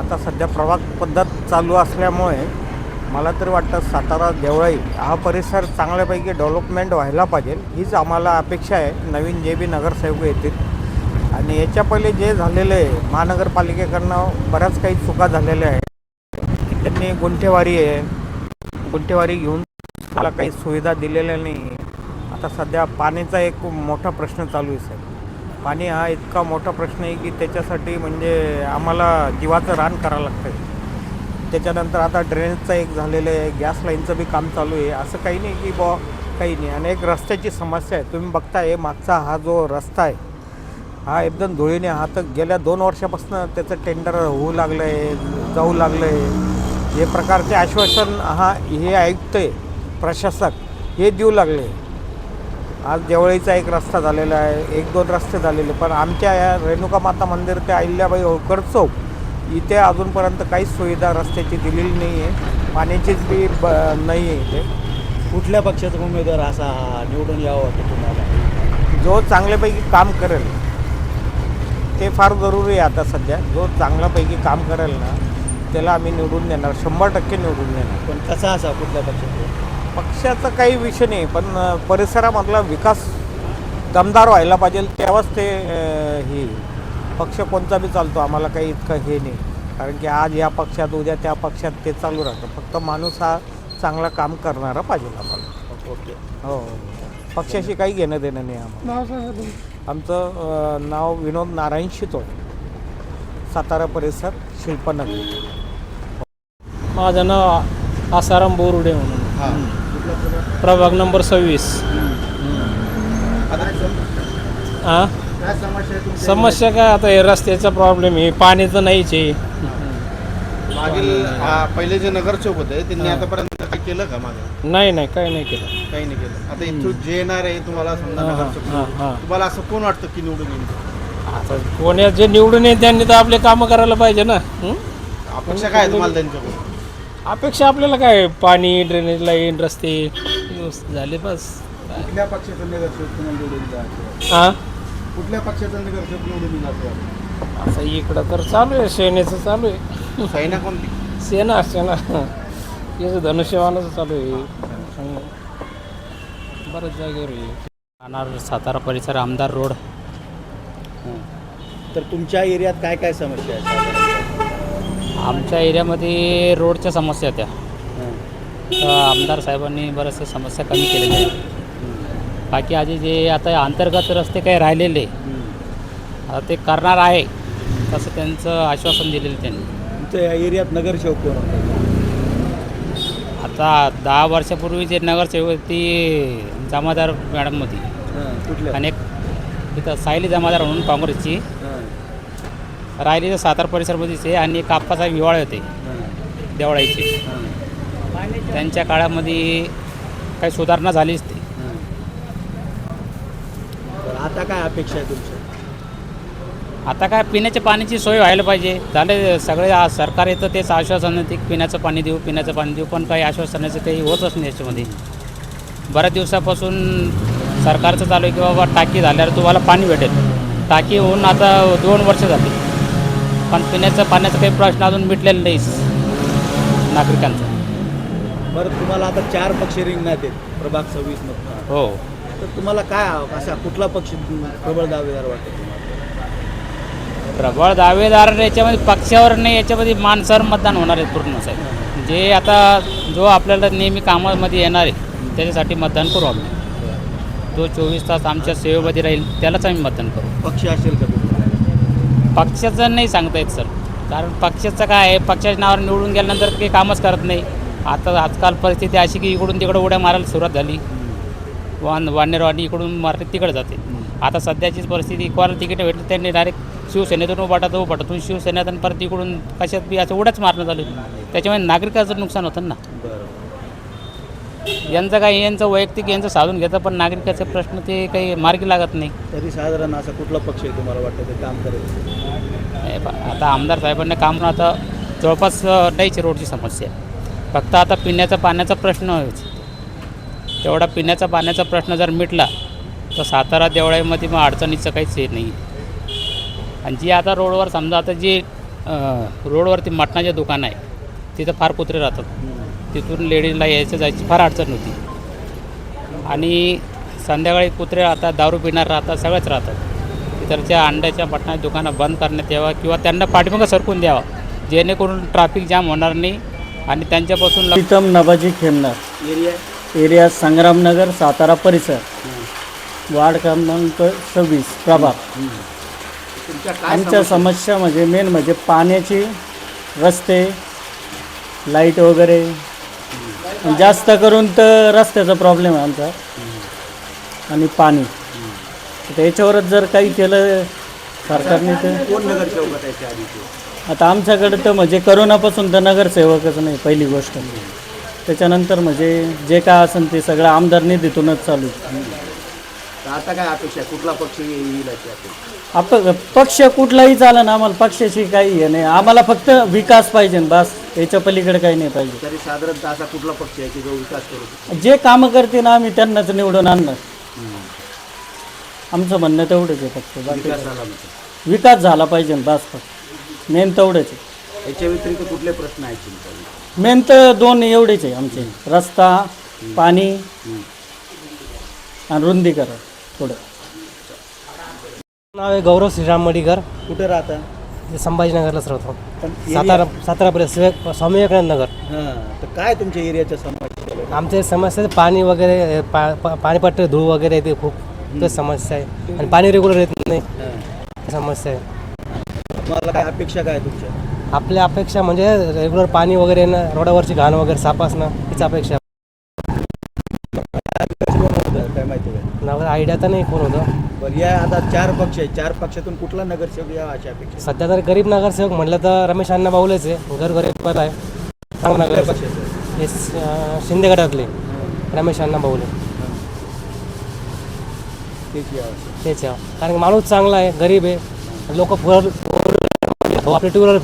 आता सध्या प्रभाग पद्धत चालू असल्यामुळे मला तरी वाटतं सातारा देवळाई हा परिसर चांगल्यापैकी डेव्हलपमेंट व्हायला पाहिजे, हीच आम्हाला अपेक्षा आहे. नवीन जे बी नगरसेवक येतील आणि याच्या पहिले जे झालेलं आहे महानगरपालिकेकडनं बऱ्याच काही चुका झालेल्या आहेत. त्यांनी गुंठेवारी घेऊन मला काही सुविधा दिलेल्या नाही आहे. आता सध्या पाण्याचा एक मोठा प्रश्न चालू आहे साहेब. पाणी हा इतका मोठा प्रश्न आहे की त्याच्यासाठी म्हणजे आम्हाला जीवाचं रान करावं लागतं आहे. त्याच्यानंतर आता ड्रेनेजचं एक झालेलं आहे, गॅस लाईनचं बी काम चालू आहे. असं काही नाही की काही नाही. आणि एक रस्त्याची समस्या आहे. तुम्ही बघताय मागचा हा जो रस्ता आहे हा एकदम धुळीने, हा तर गेल्या 2 वर्षापासून त्याचं टेंडर होऊ लागलं आहे, जाऊ लागलं आहे. हे प्रकारचे आश्वासन हे ऐकतंय प्रशासक, हे देऊ लागले. आज देवळीचा एक रस्ता झालेला आहे, 1-2 रस्ते झालेले, पण आमच्या या रेणुका माता मंदिर ते अहिल्याबाई होळकर चौक इथे अजूनपर्यंत काहीच सुविधा रस्त्याची दिलेली नाही आहे. पाण्याचीच बी नाही आहे. इथे कुठल्या पक्षाचा उमेदवार असा निवडून यावं वाटतं तुम्हाला? जो चांगल्यापैकी काम करेल ते फार जरुरी आहे. आता सध्या जो चांगल्यापैकी काम करेल ना त्याला आम्ही निवडून देणार, 100% निवडून देणार. पण कसा असा कुठल्या पक्षाचा काही विषय नाही, पण परिसरामधला विकास दमदार व्हायला पाहिजे, तेव्हाच ते हे पक्ष कोणता बी चालतो. आम्हाला काही इतकं हे नाही, कारण की आज या पक्षात उद्या त्या पक्षात ते चालू राहतं. फक्त माणूस हा चांगला काम करणारा पाहिजे आम्हाला. ओके. हो, पक्षाशी काही घेणं देणं नाही आम्हाला. आमचं नाव विनोद नारायण शितोळे, सातारा परिसर, शिल्पनगरी. माझं नाव आसाराम बोरुडे म्हणून, प्रभाग नंबर 26. हां, समस्या काय आता हे रस्त्याचा प्रॉब्लेम आहे, पाण्याचं नाहीच आहे. मागील पहिले जे नगरसेवक होते त्यांनी आतापर्यंत काही केलं का मागे? नाही काही नाही केलं. काही नाही केलं. आता इथून जे येणार आहे तुम्हाला समजा नगरसेवक, तुम्हाला असं कोण वाटतं की निवडून येईल? आता कोण्या जे निवडून येईल त्यांनी तर आपले कामं करायला पाहिजे ना. अपेक्षा काय आहे तुम्हाला त्यांच्याकडून? अपेक्षा आपल्याला काय, पाणी, ड्रेनेज लाईन, रस्ते व्यवस्थित झाले बस. कुठल्या पक्षाचा नगरसेवक निवडून जातो? हां, कुठल्या पक्षाचा नगरसेवक निवडून जातो? असं इकडं तर चालू आहे, सेनेचं चालू आहे. सैना कोणती? सेना याचं धनुष्यवानाचं चालू आहे. बऱ्याच जागेवर आहे. राहणार सातारा परिसर, आमदार रोड. तर तुमच्या एरियात काय काय समस्या आहेत? आमच्या एरियामध्ये रोडच्या समस्या होत्या, तर आमदार साहेबांनी बऱ्याचशा समस्या कमी केलेल्या आहेत. बाकी आधी जे आता अंतर्गत रस्ते काही राहिलेले आता ते करणार आहे, तसं त्यांचं आश्वासन दिलेलं त्यांनी. तुमच्या एरियात नगरसेवक कोण होते? आता 10 वर्षापूर्वी जे नगरसेवक ती जमादार मॅडम होती, कुठल्या? आणि एक तिथं सायली जमादार म्हणून काँग्रेसची राहिली, तर सातारा परिसरमध्येच आहे. आणि एक आप्पाचा विवाळ होते देवळाईचे, त्यांच्या काळामध्ये काही सुधारणा झालीच ते. आता काय अपेक्षा आहे तुमच्या? आता काय, पिण्याच्या पाण्याची सोय व्हायला पाहिजे. झाले सगळे सरकार येतं तेच आश्वासन देते, पिण्याचं पाणी देऊ, पण काही आश्वासनाचं काही होतच नाही याच्यामध्ये. बऱ्याच दिवसापासून सरकारचं चालू आहे की बाबा टाकी झाल्यावर तुम्हाला पाणी भेटेल. टाकी होऊन आता 2 वर्ष झाली, पण पिण्याचं पाण्याचा काही प्रश्न अजून मिटलेला नाही नागरिकांचा. बरं, तुम्हाला आता 4 पक्ष रिंगणात आहेत प्रभाग 26 मध्ये. हो, तर तुम्हाला काय असा कुठला पक्ष प्रबळ दावेदार वाटतो तुम्हाला? प्रबळ दावेदार याच्यामध्ये पक्षावर नाही, याच्यामध्ये माणसावर मतदान होणार आहे पूर्ण साहेब. जे आता जो आपल्याला नेहमी कामामध्ये येणार आहे त्याच्यासाठी मतदान करू आम्ही. जो 24 तास आमच्या सेवेमध्ये राहील त्यालाच आम्ही मतदान करू. पक्ष असेल का तुम्हाला? पक्षाचं नाही सांगता येत सर, कारण पक्षाचं काय आहे, पक्षाच्या नावावर निवडून गेल्यानंतर काही कामच करत नाही. आता आजकाल परिस्थिती अशी की इकडून तिकडं उड्या मारायला सुरुवात झाली, वानेरवाणी इकडून मारते तिकडे जाते. आता सध्याचीच परिस्थिती, कोणाला तिकीट भेटली त्यांनी डायरेक्ट शिवसेनेतून उभाटातून शिवसेनेतून परत इकडून कशात बी असं उड्याच मारणं झालं. त्याच्यामुळे नागरिकाचं नुकसान होतं ना. यांचं काय, यांचं वैयक्तिक यांचं साधून घेतं, पण नागरिकाचे प्रश्न ते काही मार्गी लागत नाही. तरी साधारण असा कुठला पक्ष आहे तुम्हाला वाटतं ते काम करेल? आता आमदार साहेबांना काम आता जवळपास नाहीच रोडची समस्या आहे. फक्त आता पिण्याचा पाण्याचा प्रश्न आहेच. तेवढा पिण्याचा पाण्याचा प्रश्न जर मिटला तर सातारा देवळाईमध्ये मग अडचणीचं काहीच हे नाही. आणि जी आता रोडवर समजा आता जी रोडवरती मटणाचे दुकान आहे तिथं फार कुत्रे राहतात. तिथून लेडीजला यायचं जायची फार अडचण होती. आणि संध्याकाळी कुत्रे राहतात, दारू पिणार राहतात, सगळेच राहतात. तिथरच्या अंड्याच्या मटणाच्या दुकानं बंद करण्यात यावं किंवा त्यांना पाठीमागं सरकून द्यावा, जेणेकरून ट्रॅफिक जाम होणार नाही आणि त्यांच्यापासून प्रीतम नबाजी खेमनार, एरिया एरिया संग्रामनगर, सातारा परिसर, वार्ड क्रमांक 26 प्रभाग. तुमच्या काय आमच्या समस्या म्हणजे मेन म्हणजे पाण्याची, रस्ते, लाईट वगैरे. जास्त करून तर रस्त्याचा प्रॉब्लेम आहे आमचा आणि पाणी. तर याच्यावरच जर काही केलं सरकारने तर. कोण नगरसेवक आहे त्याच्या आधीचे? आता आमच्याकडे तर म्हणजे करोनापासून तर नगरसेवकच नाही पहिली गोष्ट. त्याच्यानंतर म्हणजे जे काय असेल ते सगळं आमदार निधीतूनच चालू. तर आता काय अपेक्षा आहे? कुठला पक्ष येईल याची अपेक्षा? पक्ष कुठलाही चालेल ना, आम्हाला पक्षाची काही हे नाही. आम्हाला फक्त विकास पाहिजे बस, याच्या पलीकडे काही नाही पाहिजे. तरी साधारणतः असा कुठला पक्ष आहे की जो विकास करू शकतो? जे कामं करते ना आम्ही त्यांनाच निवडून आणणार. आमचं म्हणणं तेवढंच आहे फक्त. बाकी विकास काही. झाला म्हणजे विकास झाला पाहिजे बस, फक्त मेन तेवढंच आहे. याच्या व्यतिरिक्त कुठले प्रश्न आहेत तुमच्याकडे? मेन तर दोन एवढेच आहे आमचे, रस्ता, पाणी आणि रुंदीकरण थोडं. नाव आहे गौरव श्रीराम मडीकर. कुठे राहता? ते संभाजीनगरलाच राहतो. पण सातारा परिसर स्वामी विवेकानंद नगर. हां, तर काय तुमच्या एरियाच्या समस्या आहे? आमच्या समस्या पाणी वगैरे पाणीपट्टी धूळ वगैरे ते खूप ते समस्या आहे. आणि पाणी रेग्युलर येत नाही, समस्या आहे. तुम्हाला काय अपेक्षा काय तुमच्या? आपल्या अपेक्षा म्हणजे रेग्युलर पाणी वगैरे येणं, रोडावरची घाण वगैरे साफ असणं, हीच अपेक्षा. काय माहिती आहे? नगर आयडिया तर नाही कोण होतं. बरं, या आता 4 पक्ष आहेत, 4 पक्षातून कुठला नगरसेवक या अशा अपेक्षा? सध्या तर गरीब नगरसेवक म्हटलं तर रमेश अण्णा बाऊलेच आहे. गरीब पद आहे, चांगला कुठल्या नगर. पक्षाचं? हे शिंदे गटातले रमेश अण्णा बाऊले तेच यावं. तेच आहे. कारण की माणूस चांगला आहे, गरीब आहे. लोक आपल्या टू व्हीलर